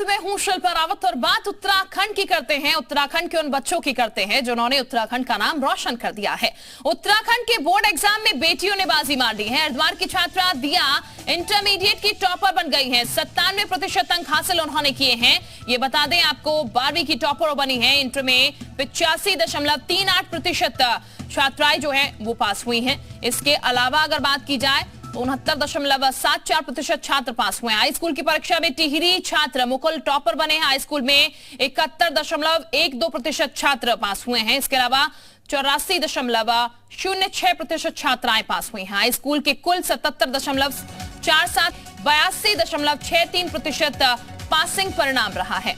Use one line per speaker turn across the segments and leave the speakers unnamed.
साथ में हूं शिल्पा रावत और बात उत्तराखंड की करते हैं। उत्तराखंड के उन बच्चों की करते हैं जिन्होंने उत्तराखंड का नाम रोशन कर दिया है। उत्तराखंड के बोर्ड एग्जाम में बेटियों ने बाजी मार ली है। हरिद्वार की छात्रा दिया इंटरमीडिएट की टॉपर बन गई है। 97% अंक हासिल उन्होंने किए हैं। ये बता दें आपको 12वीं की टॉपर बनी है। इंटर में 85.38% छात्राएं जो है वो पास हुई हैं। इसके अलावा अगर बात की जाए 69.74% छात्र पास हुए। हाई स्कूल की परीक्षा में टिहरी छात्र मुकुल टॉपर बने हैं। हाई स्कूल में 71.12% छात्र पास हुए हैं। इसके अलावा 84.06% छात्राएं पास हुई हैं। हाई स्कूल के कुल 77.47 82.63% पासिंग परिणाम रहा है।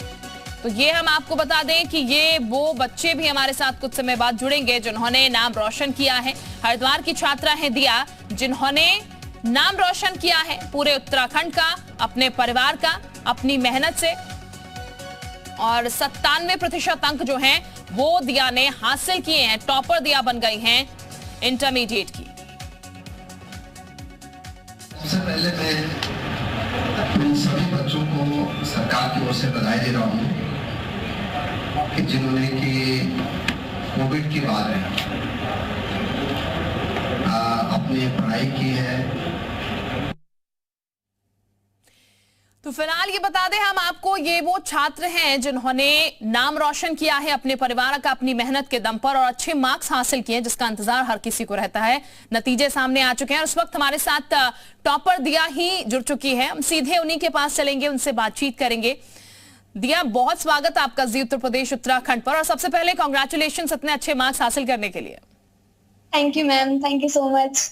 तो ये हम आपको बता दें कि ये वो बच्चे भी हमारे साथ कुछ समय बाद जुड़ेंगे जिन्होंने नाम रोशन किया है। हरिद्वार की छात्रा है दिया, जिन्होंने नाम रोशन किया है पूरे उत्तराखंड का, अपने परिवार का, अपनी मेहनत से। और 97% अंक जो हैं वो दिया ने हासिल किए हैं। टॉपर दिया बन गई हैं इंटरमीडिएट की।
सबसे पहले मैं इन सभी बच्चों को सरकार की ओर से बधाई दे रहा हूं कि जिन्होंने कि कोविड के बाद अपनी पढ़ाई की है।
तो फिलहाल ये बता दें हम आपको, ये वो छात्र हैं जिन्होंने नाम रोशन किया है अपने परिवार का, अपनी मेहनत के दम पर, और अच्छे मार्क्स हासिल किए जिसका इंतजार हर किसी को रहता है। नतीजे सामने आ चुके हैं। उस वक्त हमारे साथ टॉपर दिया ही जुड़ चुकी है। हम सीधे उन्हीं के पास चलेंगे, उनसे बातचीत करेंगे। दिया, बहुत स्वागत आपका जी उत्तर प्रदेश उत्तराखंड पर, और सबसे पहले कांग्रेचुलेशन इतने अच्छे मार्क्स हासिल करने के लिए।
Thank you ma'am, thank you so much.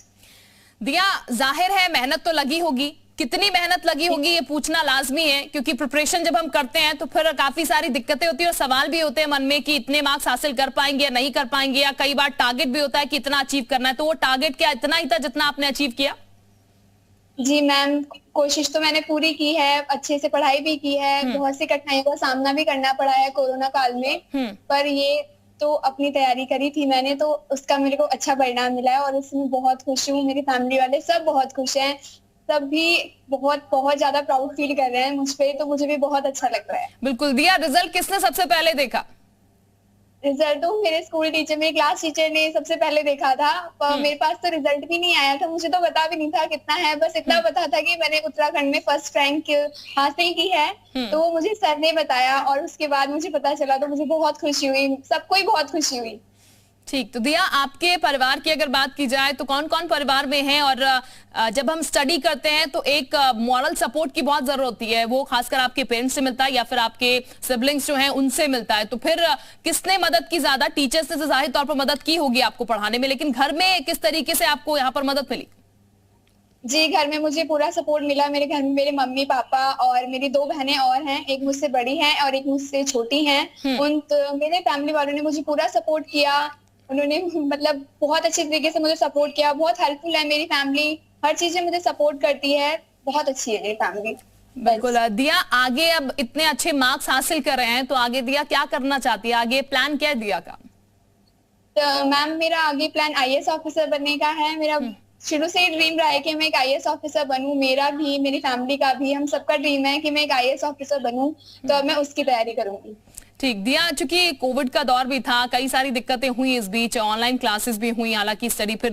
दिया, जाहिर है मेहनत तो लगी होगी, कितनी मेहनत लगी होगी ये पूछना लाजमी है, क्योंकि प्रिपरेशन जब हम करते हैं तो फिर काफी सारी दिक्कतें होती है और सवाल भी होते हैं मन में कि इतने मार्क्स हासिल कर पाएंगे या नहीं कर पाएंगे, या कई बार टारगेट भी होता है कि इतना अचीव करना है। तो वो टारगेट क्या इतना ही था जितना आपने अचीव किया?
जी मैम, कोशिश तो मैंने पूरी की है, अच्छे से पढ़ाई भी की है। बहुत सी कठिनाइयों का सामना भी करना पड़ा है कोरोना काल में, पर ये तो अपनी तैयारी करी थी मैंने, तो उसका मेरे को अच्छा परिणाम मिला है और इसमें बहुत खुश हूँ। मेरी फैमिली वाले सब बहुत खुश हैं, सब भी बहुत बहुत ज्यादा प्राउड फील कर रहे हैं मुझ पे, तो मुझे भी बहुत अच्छा लग रहा है।
बिल्कुल। दिया, रिजल्ट किसने सबसे पहले देखा?
रिजल्ट तो मेरे स्कूल टीचर, मेरे क्लास टीचर ने सबसे पहले देखा था। पर मेरे पास तो रिजल्ट भी नहीं आया था, मुझे तो पता भी नहीं था कितना है। बस इतना पता था कि मैंने उत्तराखंड में फर्स्ट रैंक हासिल की है, तो वो मुझे सर ने बताया और उसके बाद मुझे पता चला, तो मुझे बहुत खुशी हुई, सबको ही बहुत खुशी हुई।
ठीक। तो दिया, आपके परिवार की अगर बात की जाए तो कौन कौन परिवार में है? और जब हम स्टडी करते हैं तो एक मॉरल सपोर्ट की बहुत जरूरत होती है, वो खासकर आपके पेरेंट्स से मिलता है या फिर आपके सिबलिंग्स जो हैं उनसे मिलता है। तो फिर किसने मदद की ज्यादा? टीचर्स ने जाहिर तौर पर मदद की होगी आपको पढ़ाने में, लेकिन घर में किस तरीके से आपको यहाँ पर मदद मिली?
जी, घर में मुझे पूरा सपोर्ट मिला। मेरे घर में मेरे मम्मी पापा और मेरी 2 बहनें और हैं, एक मुझसे बड़ी हैं और एक मुझसे छोटी हैं। मेरे फैमिली वालों ने मुझे पूरा सपोर्ट किया। उन्होंने मतलब बहुत अच्छे तरीके से मुझे सपोर्ट किया। बहुत हेल्पफुल है मेरी फैमिली, हर चीज में मुझे सपोर्ट करती है, बहुत अच्छी है मेरी फैमिली।
बिल्कुल। दिया, आगे अब इतने अच्छे मार्क्स हासिल कर रहे हैं तो आगे दिया क्या करना चाहती है? आगे प्लान क्या है दिया का?
तो मैम, मेरा आगे प्लान IAS ऑफिसर बनने का है। मेरा शुरू से ही ड्रीम रहा है कि मैं एक IAS ऑफिसर बनूं। मेरा भी, मेरी फैमिली का भी, हम सबका ड्रीम है कि मैं एक IAS ऑफिसर बनूं, तो अब मैं उसकी तैयारी करूंगी।
ठीक। दिया, चूंकि कोविड का दौर भी था, कई सारी दिक्कतें हुई इस बीच, ऑनलाइन क्लासेस भी हुई, हालांकि स्टडी फिर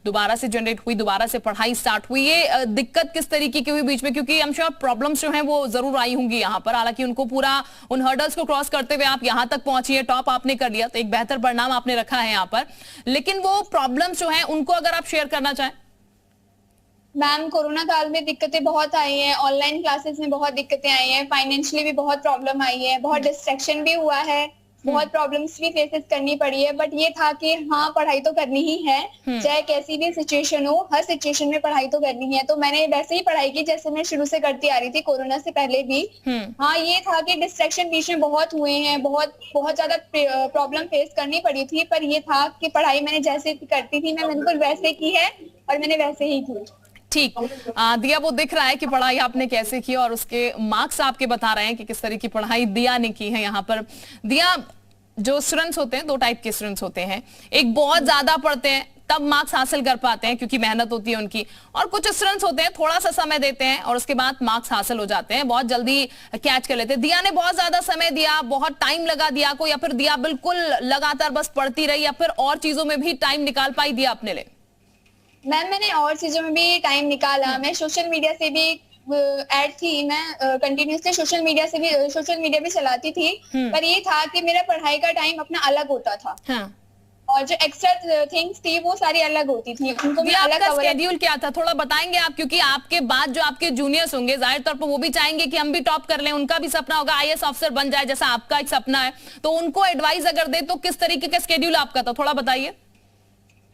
दोबारा से जनरेट हुई, दोबारा से पढ़ाई स्टार्ट हुई। ये दिक्कत किस तरीके की हुई बीच में? क्योंकि हम श्योर प्रॉब्लम्स जो हैं वो जरूर आई होंगी यहाँ पर, हालांकि उनको पूरा उन हर्डल्स को क्रॉस करते हुए आप यहाँ तक पहुंची है, टॉप आपने कर लिया, तो एक बेहतर परिणाम आपने रखा है यहाँ पर। लेकिन वो प्रॉब्लम्स जो है उनको अगर आप शेयर करना चाहें।
मैम, कोरोना काल में दिक्कतें बहुत आई हैं, ऑनलाइन क्लासेस में बहुत दिक्कतें आई हैं, फाइनेंशियली भी बहुत प्रॉब्लम आई है, बहुत डिस्ट्रैक्शन भी हुआ है, बहुत प्रॉब्लम्स भी फेसेस करनी पड़ी है। बट ये था कि हाँ, पढ़ाई तो करनी ही है, चाहे कैसी भी सिचुएशन हो, हर सिचुएशन में पढ़ाई तो करनी है। तो मैंने वैसे ही पढ़ाई की जैसे मैं शुरू से करती आ रही थी, कोरोना से पहले भी। हाँ, ये था कि डिस्ट्रैक्शन बीच में बहुत हुए हैं, बहुत बहुत ज्यादा प्रॉब्लम फेस करनी पड़ी थी, पर ये था कि पढ़ाई मैंने जैसे करती थी मैं बिल्कुल वैसे की है और मैंने वैसे ही की।
ठीक। दिया, वो दिख रहा है कि पढ़ाई आपने कैसे की और उसके मार्क्स आपके बता रहे हैं कि किस तरह की पढ़ाई दिया ने की है यहाँ पर। दिया, जो स्टूडेंट्स होते हैं, 2 टाइप के स्टूडेंट्स होते हैं। एक बहुत ज्यादा पढ़ते हैं, तब मार्क्स हासिल कर पाते हैं क्योंकि मेहनत होती है उनकी, और कुछ स्टूडेंट्स होते हैं थोड़ा सा समय देते हैं और उसके बाद मार्क्स हासिल हो जाते हैं, बहुत जल्दी कैच कर लेते हैं। दिया ने बहुत ज्यादा समय दिया, बहुत टाइम लगा दिया को, या फिर दिया बिल्कुल लगातार बस पढ़ती रही, या फिर और चीजों में भी टाइम निकाल पाई दिया अपने लिए?
मैम मैंने और चीजों में भी टाइम निकाला, मैं सोशल मीडिया से भी ऐड थी, मैं कंटिन्यूसली सोशल मीडिया भी चलाती थी, पर ये था कि मेरा पढ़ाई का टाइम अपना अलग होता था।
हाँ।
और जो एक्स्ट्रा थिंग्स थी वो सारी अलग होती थी, उनको मैं अलग
आपका शेड्यूल क्या था, थोड़ा बताएंगे आप? क्योंकि आपके बाद जो आपके जूनियर्स होंगे जाहिर तौर पर वो भी चाहेंगे कि हम भी टॉप कर लें, उनका भी सपना होगा आईएएस ऑफिसर बन जाए जैसा आपका एक सपना है, तो उनको एडवाइस अगर दे तो किस तरीके का शेड्यूल आपका था, थोड़ा बताइए।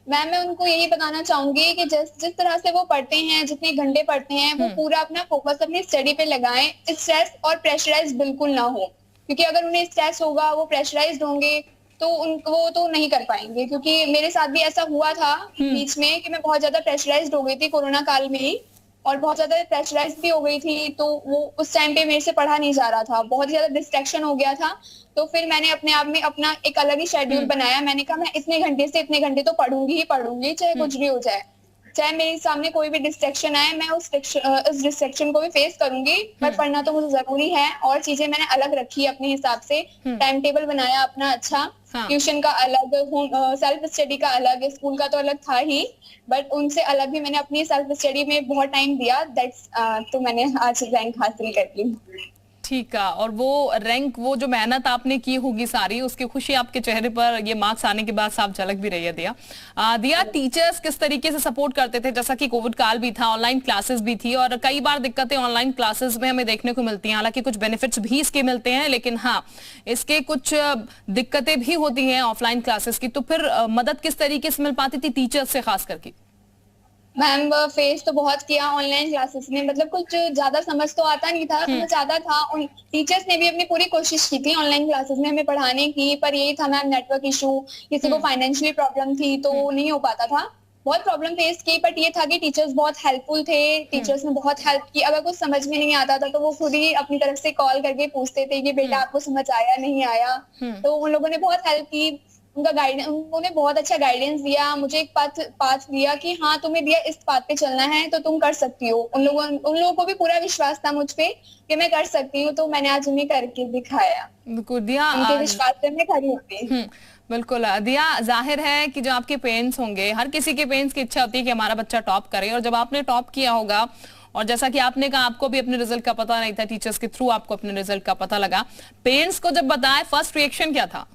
मैम मैं उनको यही बताना चाहूंगी कि जिस तरह से वो पढ़ते हैं, जितने घंटे पढ़ते हैं, वो पूरा अपना फोकस अपनी स्टडी पे लगाएं, स्ट्रेस और प्रेशराइज बिल्कुल ना हो, क्योंकि अगर उन्हें स्ट्रेस होगा, वो प्रेशराइज्ड होंगे तो उनको वो तो नहीं कर पाएंगे। क्योंकि मेरे साथ भी ऐसा हुआ था बीच में कि मैं बहुत ज्यादा प्रेशराइज्ड हो गई थी कोरोना काल में ही, और बहुत ज्यादा प्रेशराइज भी हो गई थी, तो वो उस टाइम पे मेरे से पढ़ा नहीं जा रहा था, बहुत ज्यादा डिस्ट्रैक्शन हो गया था। तो फिर मैंने अपने आप में अपना एक अलग ही शेड्यूल बनाया, मैंने कहा मैं इतने घंटे से इतने घंटे तो पढ़ूंगी ही पढ़ूंगी, चाहे कुछ भी हो जाए, चाहे मेरे सामने कोई भी डिस्ट्रैक्शन आए, मैं उस डिस्ट्रैक्शन को भी फेस करूंगी, पर पढ़ना तो मुझे जरूरी है। और चीजें मैंने अलग रखी अपने हिसाब से, टाइम टेबल बनाया अपना अच्छा, ट्यूशन का अलग, सेल्फ स्टडी का अलग, स्कूल का तो अलग था ही, बट उनसे अलग भी मैंने अपनी सेल्फ स्टडी में बहुत टाइम दिया, तो मैंने आज रैंक हासिल कर ली।
ठीक है, और वो रैंक, वो जो मेहनत आपने की होगी सारी, उसकी खुशी आपके चेहरे पर ये मार्क्स आने के बाद साफ झलक भी रही है। दिया टीचर्स किस तरीके से सपोर्ट करते थे? जैसा कि कोविड काल भी था, ऑनलाइन क्लासेस भी थी, और कई बार दिक्कतें ऑनलाइन क्लासेस में हमें देखने को मिलती हैं, हालांकि कुछ बेनिफिट्स भी इसके मिलते हैं, लेकिन हाँ इसके कुछ दिक्कतें भी होती हैं ऑफलाइन क्लासेस की, तो फिर मदद किस तरीके से मिल पाती थी टीचर्स से खास करके?
मैम फेस तो बहुत किया ऑनलाइन क्लासेस में, मतलब कुछ ज्यादा समझ तो आता नहीं था, समझ आता था, उन टीचर्स ने भी अपनी पूरी कोशिश की थी ऑनलाइन क्लासेस में हमें पढ़ाने की, पर यही था मैम नेटवर्क इशू, किसी को फाइनेंशियली प्रॉब्लम थी तो नहीं हो पाता था, बहुत प्रॉब्लम फेस की। बट ये था कि टीचर्स बहुत हेल्पफुल थे, टीचर्स ने बहुत हेल्प की, अगर कुछ समझ में नहीं आता था तो वो खुद ही अपनी तरफ से कॉल करके पूछते थे कि बेटा आपको समझ आया नहीं आया, तो उन लोगों ने बहुत हेल्प की, उनका गाइडेंस, उन्होंने बहुत अच्छा गाइडेंस दिया, मुझे एक पाथ दिया कि हाँ तुम्हें दिया इस पाथ पे चलना है तो तुम कर सकती हो। उन लोगों को भी पूरा विश्वास था मुझ पे कि मैं कर सकती हूँ, तो मैंने आज उन्हें करके दिखाया।
बिल्कुल दिया,
उनके विश्वास पे मैं खड़ी होती।
बिल्कुल दिया, जाहिर है कि जो आपके पेरेंट्स होंगे, हर किसी के पेरेंट्स की इच्छा होती है कि हमारा बच्चा टॉप करे, और जब आपने टॉप किया होगा, और जैसा कि आपने कहा आपको भी अपने रिजल्ट का पता नहीं था, टीचर्स के थ्रू आपको अपने रिजल्ट का पता लगा, पेरेंट्स को जब बताया फर्स्ट रिएक्शन क्या था?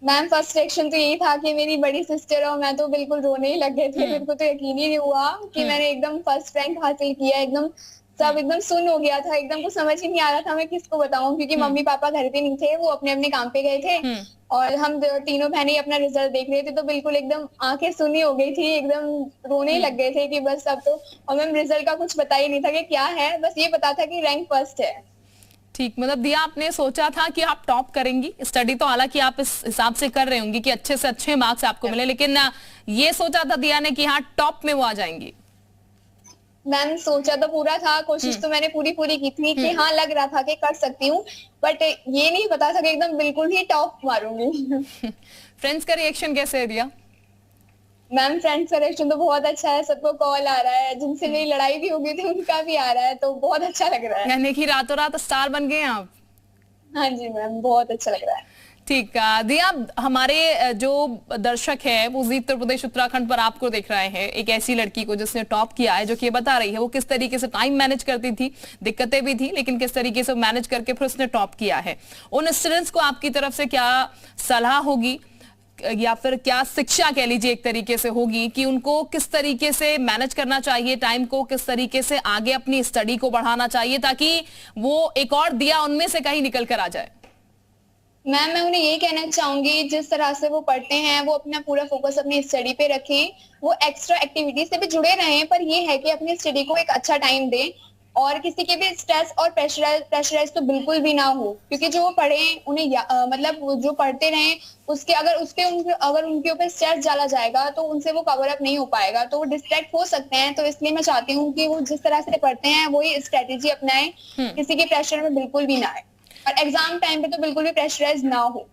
मैम फर्स्ट रिएक्शन तो यही था कि मेरी बड़ी सिस्टर और मैं तो बिल्कुल रोने ही लग गए थे, मेरे को तो यकीन ही नहीं हुआ कि मैंने एकदम फर्स्ट रैंक हासिल किया, एकदम सब एकदम सुन हो गया था, एकदम कुछ समझ ही नहीं आ रहा था मैं किसको बताऊं, क्योंकि मम्मी पापा घर पे नहीं थे, वो अपने अपने काम पे गए थे, और हम तीनों बहनें अपना रिजल्ट देख रहे थे, तो बिल्कुल एकदम आंखें सुनी हो गई थी, एकदम रोने ही लग गए थे कि बस अब तो, और मैम रिजल्ट का कुछ पता ही नहीं था कि क्या है, बस ये पता था कि रैंक फर्स्ट है।
ठीक, मतलब दिया आपने सोचा था कि आप टॉप करेंगी, स्टडी तो हालांकि आप इस हिसाब से कर रहे होंगी कि अच्छे से अच्छे मार्क्स आपको मिले, लेकिन ये सोचा था दिया ने कि हाँ टॉप में वो आ जाएंगी?
मैम सोचा तो पूरा था, कोशिश तो मैंने पूरी की थी कि हाँ लग रहा था कि कर सकती हूँ, बट ये नहीं पता था कि एकदम बिल्कुल ही टॉप मारूंगी।
फ्रेंड्स का रिएक्शन कैसे है दिया?
मैम फ्रेंड्स का रिएक्शन तो बहुत अच्छा है, सबको कॉल आ रहा है, जिनसे मेरी लड़ाई भी हो गई थी उनका भी आ रहा है, तो बहुत अच्छा लग रहा है।
यानी कि रातों रात स्टार बन गए आप?
हाँ जी मैम, बहुत अच्छा लग रहा है।
ठीक है दिया, हमारे जो दर्शक है वो जी उत्तर प्रदेश उत्तराखंड पर आपको देख रहे हैं, एक ऐसी लड़की को जिसने टॉप किया है, जो कि बता रही है वो किस तरीके से टाइम मैनेज करती थी, दिक्कतें भी थी लेकिन किस तरीके से मैनेज करके फिर उसने टॉप किया है। उन स्टूडेंट्स को आपकी तरफ से क्या सलाह होगी, या फिर क्या शिक्षा कह लीजिए एक तरीके से होगी, कि उनको किस तरीके से मैनेज करना चाहिए टाइम को, किस तरीके से आगे अपनी स्टडी को बढ़ाना चाहिए, ताकि वो एक और दिया उनमें से कहीं निकल कर आ जाए?
मैम मैं उन्हें यही कहना चाहूंगी, जिस तरह से वो पढ़ते हैं वो अपना पूरा फोकस अपनी स्टडी पे रखें, वो एक्स्ट्रा एक्टिविटी से भी जुड़े रहें, पर ये है कि अपनी स्टडी को एक अच्छा टाइम दें, और किसी के भी स्ट्रेस और प्रेशराइज तो बिल्कुल भी ना हो, क्योंकि जो वो पढ़े उन्हें मतलब जो पढ़ते रहे उसके अगर उनके ऊपर स्ट्रेस डाला जाएगा तो उनसे वो कवर अप नहीं हो पाएगा, तो वो डिस्ट्रैक्ट हो सकते हैं। तो इसलिए मैं चाहती हूँ कि वो जिस तरह से पढ़ते हैं वही स्ट्रेटेजी अपनाएं, किसी के प्रेशर में बिल्कुल भी ना आए, और एग्जाम टाइम पे तो बिल्कुल भी प्रेशराइज ना हो।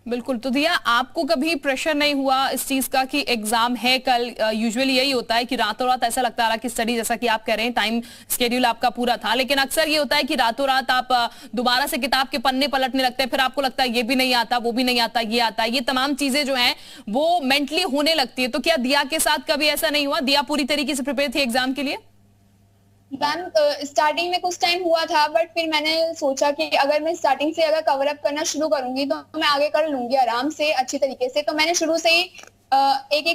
बिल्कुल। तो दिया, आपको कभी प्रेशर नहीं हुआ इस चीज का कि एग्जाम है कल? यूजुअली यही होता है कि रातों रात ऐसा लगता रहा कि स्टडी, जैसा कि आप कह रहे हैं टाइम स्केड्यूल आपका पूरा था, लेकिन अक्सर ये होता है कि रातों रात आप दोबारा से किताब के पन्ने पलटने लगते हैं, फिर आपको लगता है ये भी नहीं आता, वो भी नहीं आता, ये आता है, ये तमाम चीजें जो है वो मेंटली होने लगती है। तो क्या दिया के साथ कभी ऐसा नहीं हुआ? दिया पूरी तरीके से प्रिपेयर थी एग्जाम के लिए?
मैम स्टार्टिंग में कुछ टाइम हुआ था, बट फिर मैंने सोचा कि अगर मैं स्टार्टिंग से अगर कवर अप करना शुरू करूंगी तो मैं आगे कर लूंगी आराम से, अच्छी तरीके से। तो मैंने शुरू से ही एक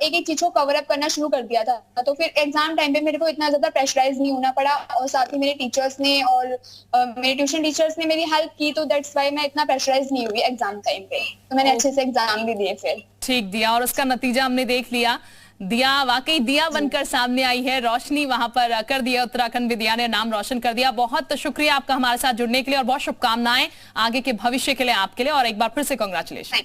एक चीज को कवर अप करना शुरू कर दिया था। तो फिर एग्जाम टाइम पे मेरे को इतना ज्यादा प्रेशराइज नहीं होना पड़ा, और साथ ही मेरे टीचर्स ने और मेरे ट्यूशन टीचर्स ने मेरी हेल्प की, तो दैट्स वाई मैं इतना प्रेशराइज नहीं हुई एग्जाम टाइम पे। तो मैंने अच्छे से एग्जाम भी दिए फिर।
ठीक दिया, और उसका नतीजा हमने देख लिया। दिया वाकई दिया बनकर सामने आई है, रोशनी वहां पर कर दिया, उत्तराखंड में दिया ने नाम रोशन कर दिया। बहुत शुक्रिया आपका हमारे साथ जुड़ने के लिए, और बहुत शुभकामनाएं आगे के भविष्य के लिए आपके लिए, और एक बार फिर से कांग्रेचुलेशन।